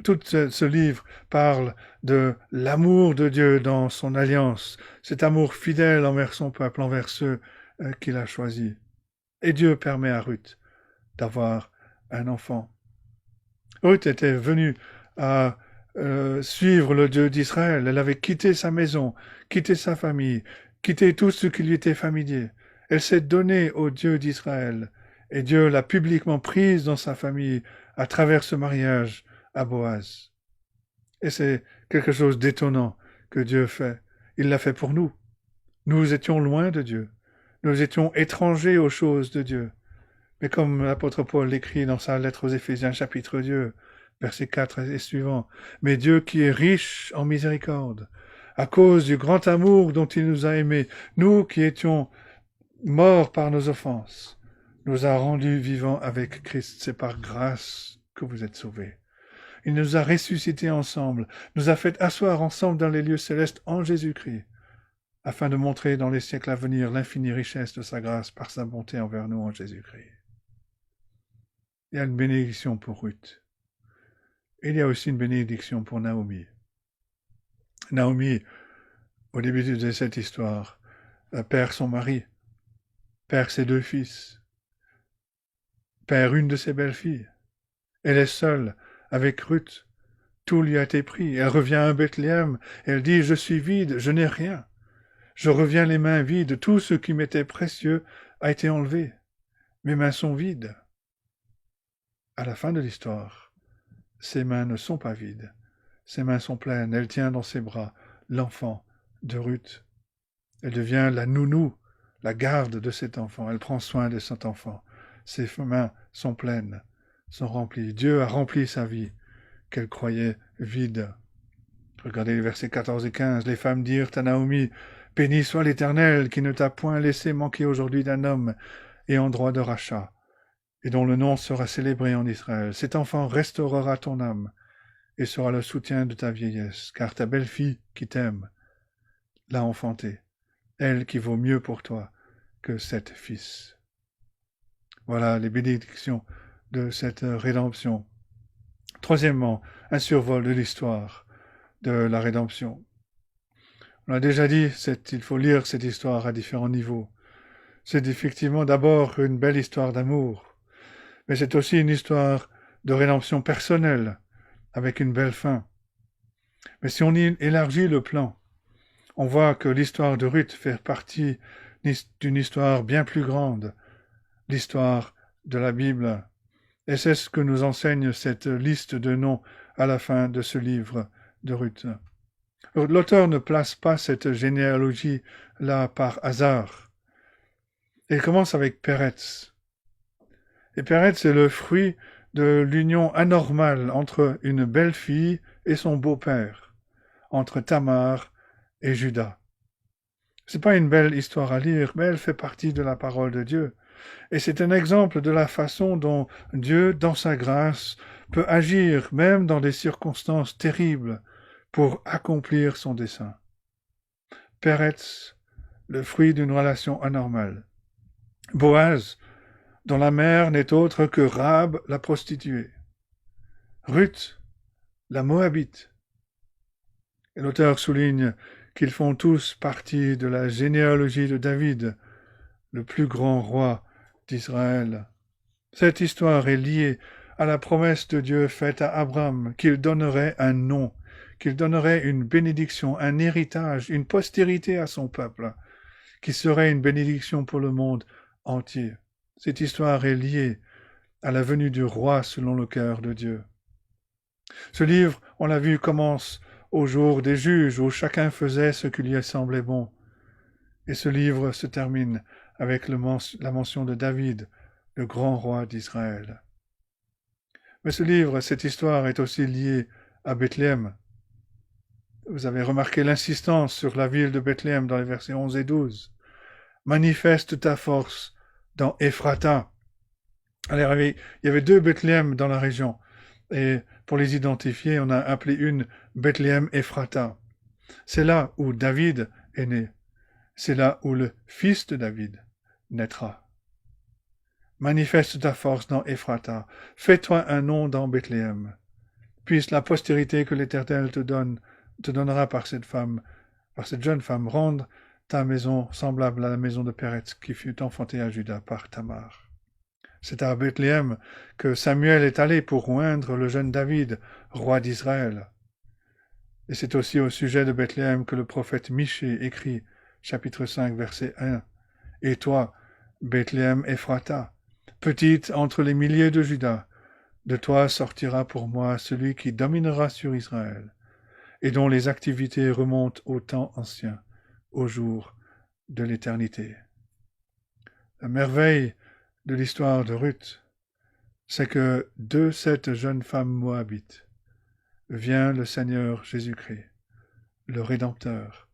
S1: Tout ce livre parle de l'amour de Dieu dans son alliance, cet amour fidèle envers son peuple, envers ceux qu'il a choisis. Et Dieu permet à Ruth d'avoir un enfant. Ruth était venue à suivre le Dieu d'Israël. Elle avait quitté sa maison, quitté sa famille, quitté tout ce qui lui était familier. Elle s'est donnée au Dieu d'Israël, et Dieu l'a publiquement prise dans sa famille à travers ce mariage à Boaz. Et c'est quelque chose d'étonnant que Dieu fait. Il l'a fait pour nous. Nous étions loin de Dieu. Nous étions étrangers aux choses de Dieu. Mais comme l'apôtre Paul l'écrit dans sa lettre aux Éphésiens chapitre 2, versets 4 et suivants, « Mais Dieu qui est riche en miséricorde, à cause du grand amour dont il nous a aimés, nous qui étions morts par nos offenses, nous a rendus vivants avec Christ. C'est par grâce que vous êtes sauvés. Il nous a ressuscités ensemble, nous a fait asseoir ensemble dans les lieux célestes en Jésus-Christ, afin de montrer dans les siècles à venir l'infinie richesse de sa grâce par sa bonté envers nous en Jésus-Christ. Il y a une bénédiction pour Ruth. Il y a aussi une bénédiction pour Naomi. Naomi, au début de cette histoire, perd son mari, perd ses 2 fils, perd une de ses belles-filles. Elle est seule avec Ruth. Tout lui a été pris. Elle revient à Bethléem. Elle dit, je suis vide, je n'ai rien. Je reviens les mains vides. Tout ce qui m'était précieux a été enlevé. Mes mains sont vides. À la fin de l'histoire, ses mains ne sont pas vides. Ses mains sont pleines. Elle tient dans ses bras l'enfant de Ruth. Elle devient la nounou, la garde de cet enfant. Elle prend soin de cet enfant. Ses mains sont pleines, sont remplies. Dieu a rempli sa vie, qu'elle croyait vide. Regardez les versets 14 et 15. Les femmes dirent à Naomi, « Béni soit l'Éternel, qui ne t'a point laissé manquer aujourd'hui d'un homme et en droit de rachat, et dont le nom sera célébré en Israël. Cet enfant restaurera ton âme et sera le soutien de ta vieillesse, car ta belle-fille qui t'aime l'a enfanté, elle qui vaut mieux pour toi que 7 fils. » Voilà les bénédictions de cette rédemption. Troisièmement, un survol de l'histoire de la rédemption. On a déjà dit, il faut lire cette histoire à différents niveaux. C'est effectivement d'abord une belle histoire d'amour, mais c'est aussi une histoire de rédemption personnelle, avec une belle fin. Mais si on y élargit le plan, on voit que l'histoire de Ruth fait partie d'une histoire bien plus grande, l'histoire de la Bible. Et c'est ce que nous enseigne cette liste de noms à la fin de ce livre de Ruth. L'auteur ne place pas cette généalogie-là par hasard. Il commence avec Péretz. Et Péretz est le fruit de l'union anormale entre une belle-fille et son beau-père, entre Tamar et Juda. C'est pas une belle histoire à lire, mais elle fait partie de la parole de Dieu. Et c'est un exemple de la façon dont Dieu, dans sa grâce, peut agir même dans des circonstances terribles pour accomplir son dessein. Péretz, le fruit d'une relation anormale. Boaz, dont la mère n'est autre que Rahab la prostituée. Ruth, la Moabite. Et l'auteur souligne qu'ils font tous partie de la généalogie de David, le plus grand roi d'Israël. Cette histoire est liée à la promesse de Dieu faite à Abraham, qu'il donnerait un nom, qu'il donnerait une bénédiction, un héritage, une postérité à son peuple, qui serait une bénédiction pour le monde entier. Cette histoire est liée à la venue du roi selon le cœur de Dieu. Ce livre, on l'a vu, commence au jour des juges, où chacun faisait ce qui lui semblait bon. Et ce livre se termine avec la mention de David, le grand roi d'Israël. Mais ce livre, cette histoire est aussi liée à Bethléem. Vous avez remarqué l'insistance sur la ville de Bethléem dans les versets 11 et 12. Manifeste ta force dans Ephrata. Alors, il y avait 2 Bethléem dans la région. Et pour les identifier, on a appelé une Bethléem Ephrata. C'est là où David est né. C'est là où le fils de David naîtra. Manifeste ta force dans Ephrata. Fais-toi un nom dans Bethléem. Puisse la postérité que l'Éternel te donnera par cette jeune femme, rendre ta maison semblable à la maison de Péretz qui fut enfantée à Juda par Tamar. C'est à Bethléem que Samuel est allé pour oindre le jeune David, roi d'Israël. Et c'est aussi au sujet de Bethléem que le prophète Michée écrit, chapitre 5, verset 1. « Et toi, Bethléem Ephrata, petite entre les milliers de Juda, de toi sortira pour moi celui qui dominera sur Israël, et dont les activités remontent au temps ancien, au jour de l'éternité. » La merveille de l'histoire de Ruth, c'est que de cette jeune femme moabite vient le Seigneur Jésus-Christ, le Rédempteur.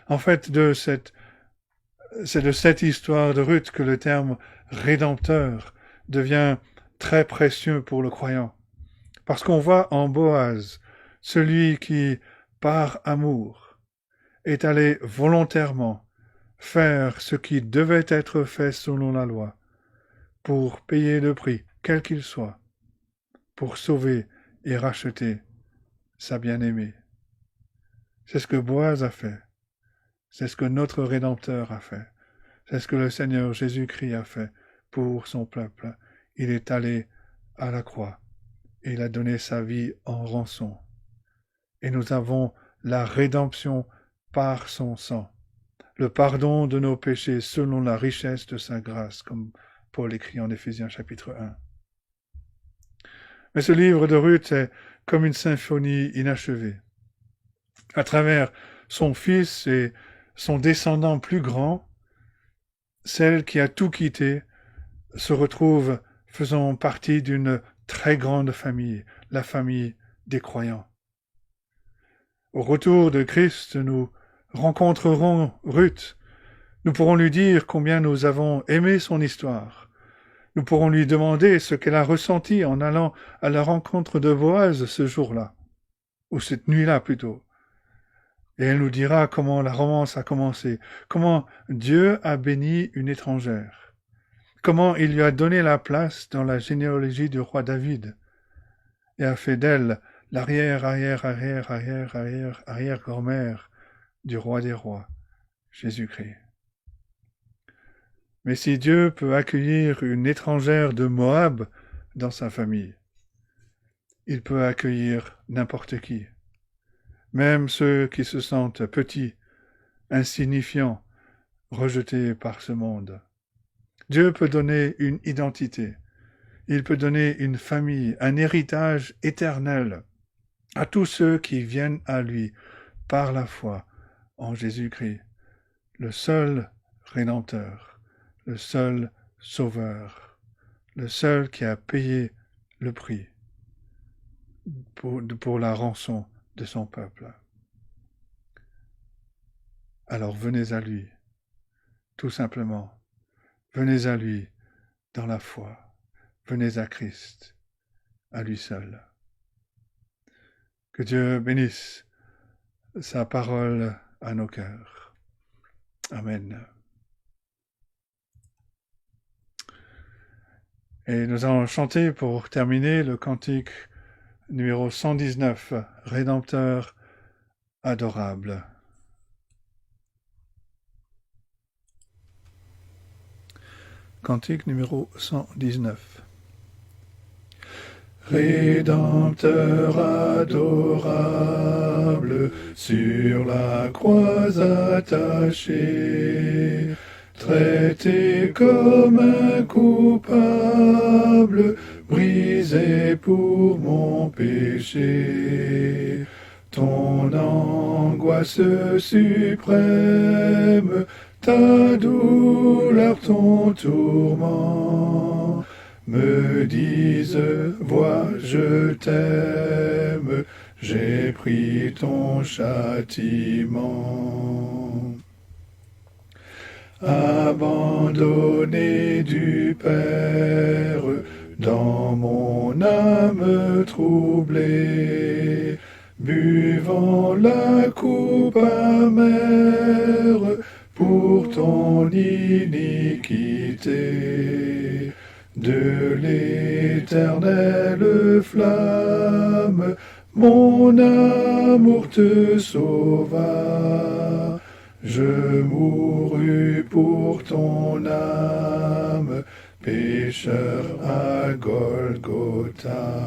S1: En fait, c'est de cette histoire de Ruth que le terme Rédempteur devient très précieux pour le croyant. Parce qu'on voit en Boaz celui qui, par amour, est allé volontairement faire ce qui devait être fait selon la loi, pour payer le prix, quel qu'il soit, pour sauver et racheter sa bien-aimée. C'est ce que Boaz a fait. C'est ce que notre Rédempteur a fait. C'est ce que le Seigneur Jésus-Christ a fait pour son peuple. Il est allé à la croix et il a donné sa vie en rançon. Et nous avons la rédemption par son sang, le pardon de nos péchés selon la richesse de sa grâce, comme Paul écrit en Éphésiens chapitre 1. Mais ce livre de Ruth est comme une symphonie inachevée. À travers son fils et son descendant plus grand, celle qui a tout quitté se retrouve faisant partie d'une très grande famille, la famille des croyants. Au retour de Christ, nous rencontrerons Ruth. Nous pourrons lui dire combien nous avons aimé son histoire. Nous pourrons lui demander ce qu'elle a ressenti en allant à la rencontre de Boaz ce jour-là, ou cette nuit-là plutôt. Et elle nous dira comment la romance a commencé, comment Dieu a béni une étrangère, comment il lui a donné la place dans la généalogie du roi David, et a fait d'elle l'arrière-arrière-arrière-arrière-arrière-arrière-grand-mère du roi des rois, Jésus-Christ. Mais si Dieu peut accueillir une étrangère de Moab dans sa famille, il peut accueillir n'importe qui, même ceux qui se sentent petits, insignifiants, rejetés par ce monde. Dieu peut donner une identité, il peut donner une famille, un héritage éternel à tous ceux qui viennent à lui par la foi en Jésus-Christ, le seul Rédempteur, le seul Sauveur, le seul qui a payé le prix pour la rançon de son peuple. Alors venez à lui, tout simplement. Venez à lui dans la foi. Venez à Christ, à lui seul. Que Dieu bénisse sa parole à nos cœurs. Amen. Et nous allons chanter pour terminer le cantique numéro 119, Rédempteur adorable. Cantique numéro 119. Rédempteur adorable, sur la croix attaché, traité comme un coupable, brisé pour mon péché. Ton angoisse suprême, ta douleur, ton tourment, me disent, vois, je t'aime, j'ai pris ton châtiment. Abandonné du Père, dans mon âme troublée, buvant la coupe amère pour ton iniquité. De l'éternelle flamme, mon amour te sauva. Je mourus pour ton âme, pécheur à Golgotha.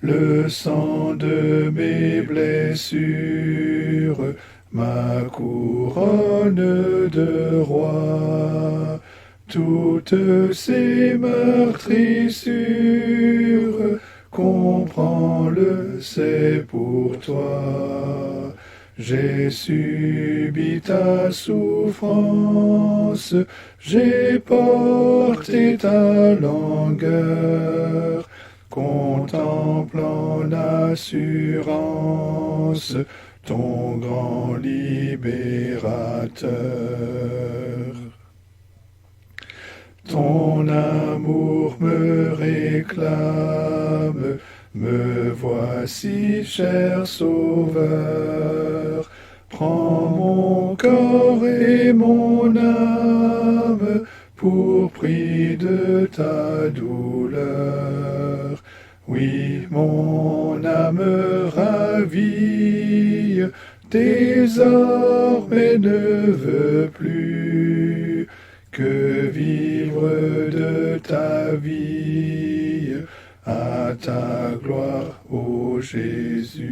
S1: Le sang de mes blessures, ma couronne de roi, toutes ces meurtrissures, comprends-le, c'est pour toi. J'ai subi ta souffrance, j'ai porté ta langueur, contemple en assurance ton grand libérateur. Ton amour me réclame, me voici, cher Sauveur. Prends mon corps et mon âme pour prix de ta douleur. Oui, mon âme ravie, désormais ne veut plus que vivre de ta vie, à ta gloire, ô Jésus.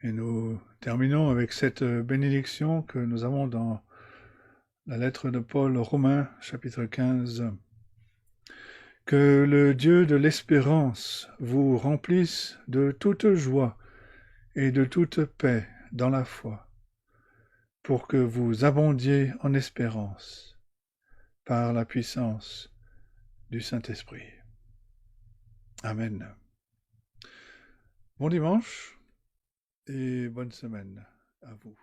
S1: Et nous terminons avec cette bénédiction que nous avons dans la lettre de Paul aux Romains, chapitre 15. Que le Dieu de l'espérance vous remplisse de toute joie et de toute paix dans la foi, pour que vous abondiez en espérance, par la puissance du Saint-Esprit. Amen. Bon dimanche et bonne semaine à vous.